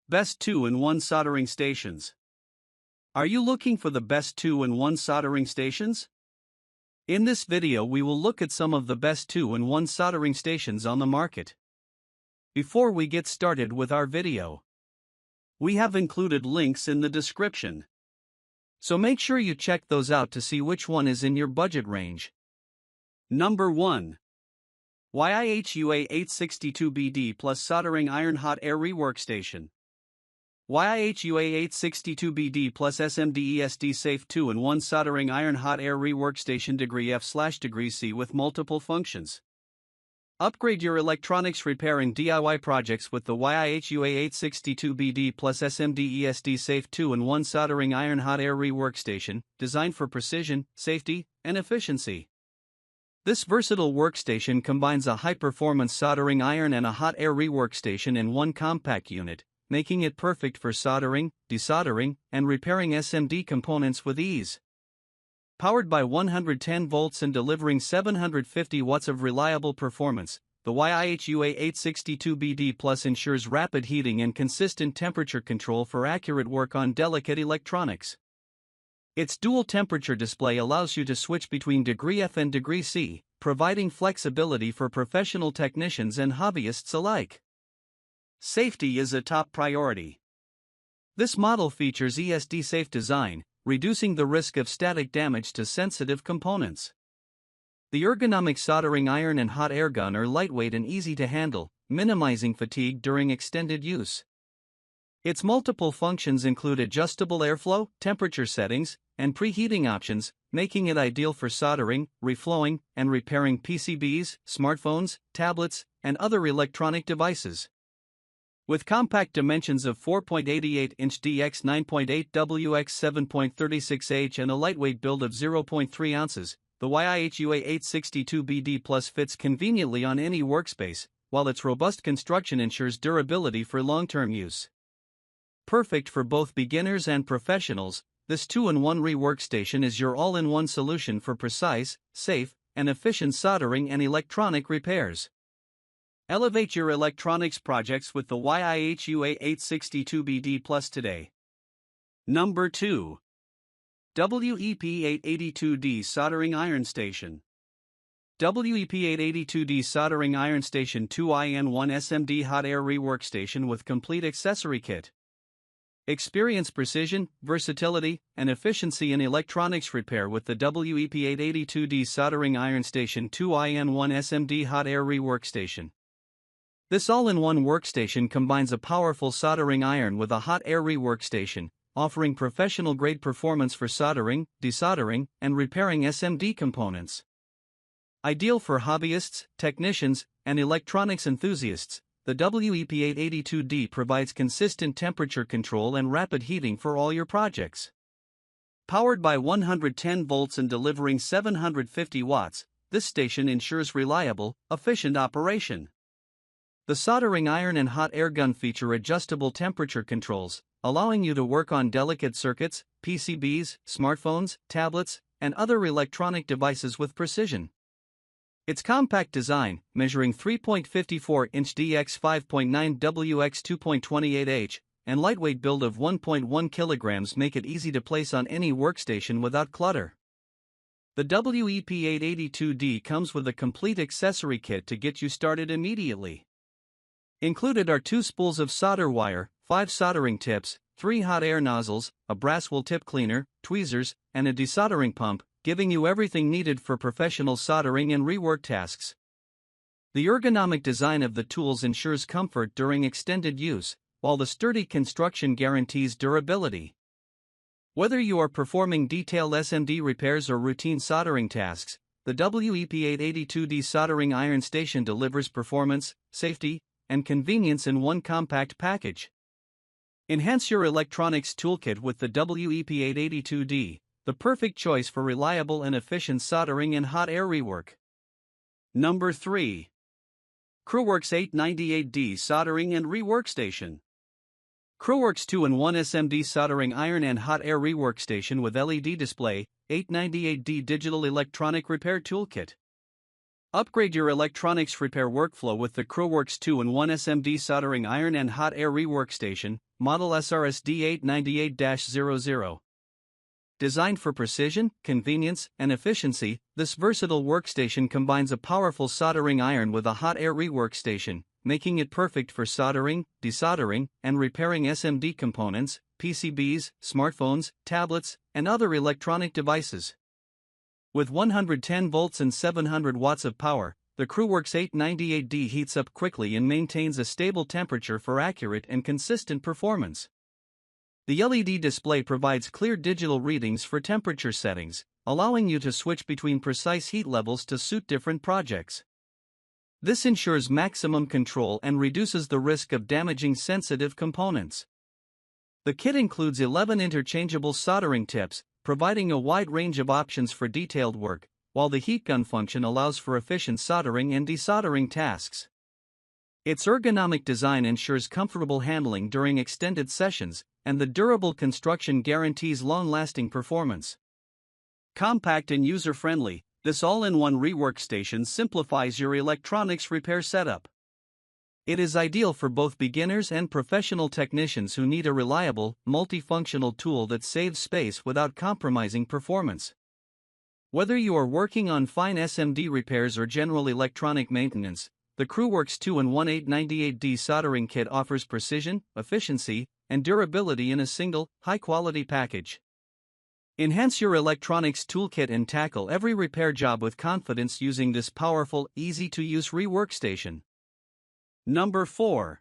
Best 2-in-1 soldering stations. Are you looking for the best 2-in-1 soldering stations? In this video we will look at some of the best 2-in-1 soldering stations on the market. Before we get started with our video, we have included links in the description, so make sure you check those out to see which one is in your budget range. Number 1. YIHUA 862BD Plus Soldering Iron Hot Air Rework Station. YIHUA 862BD Plus SMDESD Safe 2-in-1 Soldering Iron Hot Air Rework Station Degree F/Degree C with multiple functions. Upgrade your electronics repair and DIY projects with the YIHUA 862BD Plus SMDESD Safe 2-in-1 Soldering Iron Hot Air Rework Station, designed for precision, safety, and efficiency. This versatile workstation combines a high-performance soldering iron and a hot air rework station in one compact unit, making it perfect for soldering, desoldering, and repairing SMD components with ease. Powered by 110 volts and delivering 750 watts of reliable performance, the YIHUA 862BD Plus ensures rapid heating and consistent temperature control for accurate work on delicate electronics. Its dual temperature display allows you to switch between degree F and degree C, providing flexibility for professional technicians and hobbyists alike. Safety is a top priority. This model features ESD-safe design, reducing the risk of static damage to sensitive components. The ergonomic soldering iron and hot air gun are lightweight and easy to handle, minimizing fatigue during extended use. Its multiple functions include adjustable airflow, temperature settings, and preheating options, making it ideal for soldering, reflowing, and repairing PCBs, smartphones, tablets, and other electronic devices. With compact dimensions of 4.88-inch dx 9.8 wx 7.36h and a lightweight build of 0.3 ounces, the YIHUA 862BD Plus fits conveniently on any workspace, while its robust construction ensures durability for long-term use. Perfect for both beginners and professionals, this 2-in-1 rework station is your all-in-one solution for precise, safe, and efficient soldering and electronic repairs. Elevate your electronics projects with the YIHUA 862BD Plus today. Number 2. WEP 882D Soldering Iron Station. WEP 882D Soldering Iron Station 2-in-1 SMD Hot Air Rework Station with complete accessory kit. Experience precision, versatility, and efficiency in electronics repair with the WEP 882D Soldering Iron Station 2-in-1 SMD Hot Air Rework Station. This all-in-one workstation combines a powerful soldering iron with a hot air rework station, offering professional-grade performance for soldering, desoldering, and repairing SMD components. Ideal for hobbyists, technicians, and electronics enthusiasts, the WEP 882D provides consistent temperature control and rapid heating for all your projects. Powered by 110 volts and delivering 750 watts, this station ensures reliable, efficient operation. The soldering iron and hot air gun feature adjustable temperature controls, allowing you to work on delicate circuits, PCBs, smartphones, tablets, and other electronic devices with precision. Its compact design, measuring 3.54-inch dx 5.9 wx 2.28h, and lightweight build of 1.1 kilograms make it easy to place on any workstation without clutter. The WEP 882D comes with a complete accessory kit to get you started immediately. Included are 2 spools of solder wire, 5 soldering tips, 3 hot air nozzles, a brass wool tip cleaner, tweezers, and a desoldering pump, giving you everything needed for professional soldering and rework tasks. The ergonomic design of the tools ensures comfort during extended use, while the sturdy construction guarantees durability. Whether you are performing detailed SMD repairs or routine soldering tasks, the WEP 882D Soldering Iron Station delivers performance, safety, and convenience in one compact package. Enhance your electronics toolkit with the WEP 882D, the perfect choice for reliable and efficient soldering and hot air rework. Number 3. CREWORKS 898D Soldering and Rework Station. CREWORKS 2-in-1 SMD Soldering Iron and Hot Air Rework Station with LED display, 898D Digital Electronic Repair Toolkit. Upgrade your electronics repair workflow with the CREWORKS 2-in-1 SMD soldering iron and hot air rework station, model SRSD 898-00. Designed for precision, convenience, and efficiency, this versatile workstation combines a powerful soldering iron with a hot air rework station, making it perfect for soldering, desoldering, and repairing SMD components, PCBs, smartphones, tablets, and other electronic devices. With 110 volts and 700 watts of power, the CREWORKS 898D heats up quickly and maintains a stable temperature for accurate and consistent performance. The LED display provides clear digital readings for temperature settings, allowing you to switch between precise heat levels to suit different projects. This ensures maximum control and reduces the risk of damaging sensitive components. The kit includes 11 interchangeable soldering tips, providing a wide range of options for detailed work, while the heat gun function allows for efficient soldering and desoldering tasks. Its ergonomic design ensures comfortable handling during extended sessions, and the durable construction guarantees long-lasting performance. Compact and user-friendly, this all-in-one rework station simplifies your electronics repair setup. It is ideal for both beginners and professional technicians who need a reliable, multifunctional tool that saves space without compromising performance. Whether you are working on fine SMD repairs or general electronic maintenance, the CREWORKS 2-in-1 898D soldering kit offers precision, efficiency, and durability in a single, high-quality package. Enhance your electronics toolkit and tackle every repair job with confidence using this powerful, easy-to-use rework station. Number 4.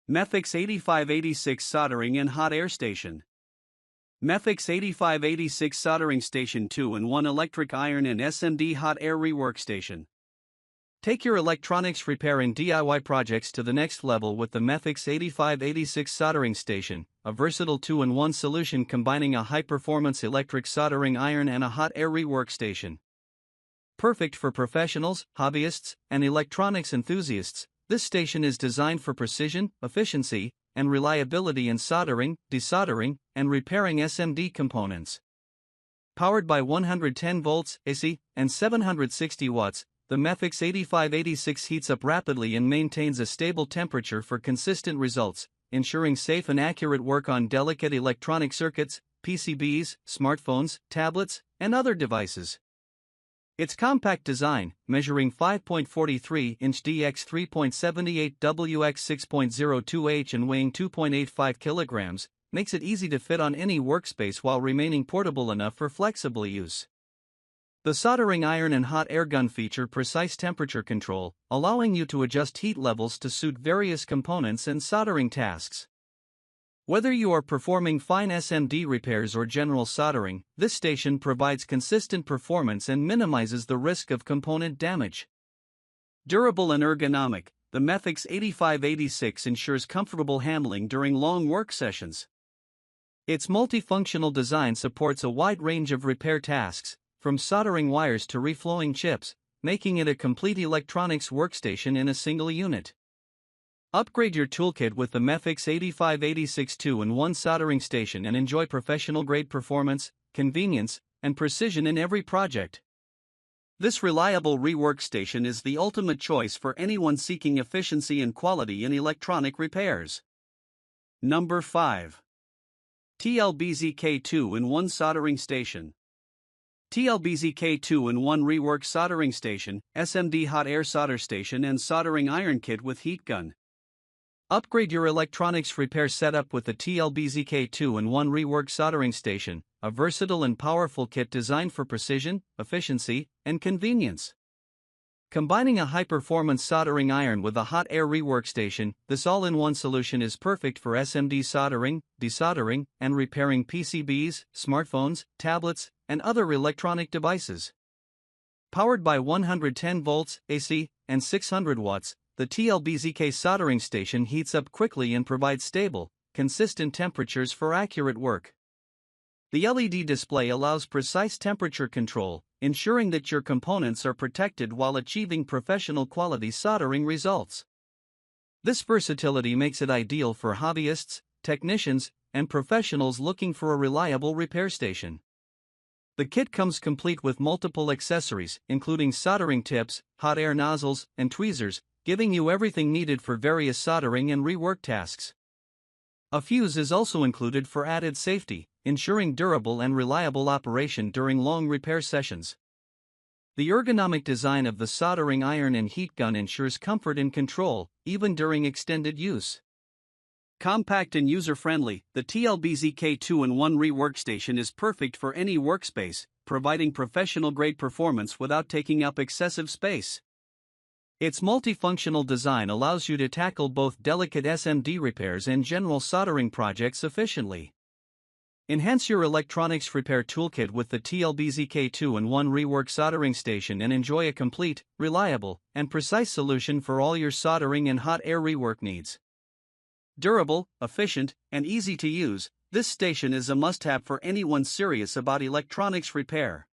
MeFix 8586 Soldering and Hot Air Station. MeFix 8586 Soldering Station 2-in-1 Electric Iron and SMD Hot Air Rework Station. Take your electronics repair and DIY projects to the next level with the MeFix 8586 Soldering Station, a versatile 2-in-1 solution combining a high-performance electric soldering iron and a hot air rework station. Perfect for professionals, hobbyists, and electronics enthusiasts, this station is designed for precision, efficiency, and reliability in soldering, desoldering, and repairing SMD components. Powered by 110 volts AC and 760 watts, the MeFix 8586 heats up rapidly and maintains a stable temperature for consistent results, ensuring safe and accurate work on delicate electronic circuits, PCBs, smartphones, tablets, and other devices. Its compact design, measuring 5.43-inch dx 3.78 wx 6.02h and weighing 2.85 kilograms, makes it easy to fit on any workspace while remaining portable enough for flexible use. The soldering iron and hot air gun feature precise temperature control, allowing you to adjust heat levels to suit various components and soldering tasks. Whether you are performing fine SMD repairs or general soldering, this station provides consistent performance and minimizes the risk of component damage. Durable and ergonomic, the MeFix 8586 ensures comfortable handling during long work sessions. Its multifunctional design supports a wide range of repair tasks, from soldering wires to reflowing chips, making it a complete electronics workstation in a single unit. Upgrade your toolkit with the MeFix 8586 2-in-1 soldering station and enjoy professional-grade performance, convenience, and precision in every project. This reliable rework station is the ultimate choice for anyone seeking efficiency and quality in electronic repairs. Number 5. TLBZK 2-in-1 Soldering Station. TLBZK 2-in-1 Rework Soldering Station, SMD Hot Air Solder Station and Soldering Iron Kit with Heat Gun. Upgrade your electronics repair setup with the TLBZK 2-in-1 Rework Soldering Station, a versatile and powerful kit designed for precision, efficiency, and convenience. Combining a high-performance soldering iron with a hot air rework station, this all-in-one solution is perfect for SMD soldering, desoldering, and repairing PCBs, smartphones, tablets, and other electronic devices. Powered by 110 volts AC and 600 watts, the TLBZK soldering station heats up quickly and provides stable, consistent temperatures for accurate work. The LED display allows precise temperature control, ensuring that your components are protected while achieving professional quality soldering results. This versatility makes it ideal for hobbyists, technicians, and professionals looking for a reliable repair station. The kit comes complete with multiple accessories, including soldering tips, hot air nozzles, and tweezers, giving you everything needed for various soldering and rework tasks. A fuse is also included for added safety, ensuring durable and reliable operation during long repair sessions. The ergonomic design of the soldering iron and heat gun ensures comfort and control, even during extended use. Compact and user-friendly, the TLBZK 2-in-1 Reworkstation is perfect for any workspace, providing professional-grade performance without taking up excessive space. Its multifunctional design allows you to tackle both delicate SMD repairs and general soldering projects efficiently. Enhance your electronics repair toolkit with the TLBZK 2-in-1 Rework soldering station and enjoy a complete, reliable, and precise solution for all your soldering and hot air rework needs. Durable, efficient, and easy to use, this station is a must-have for anyone serious about electronics repair.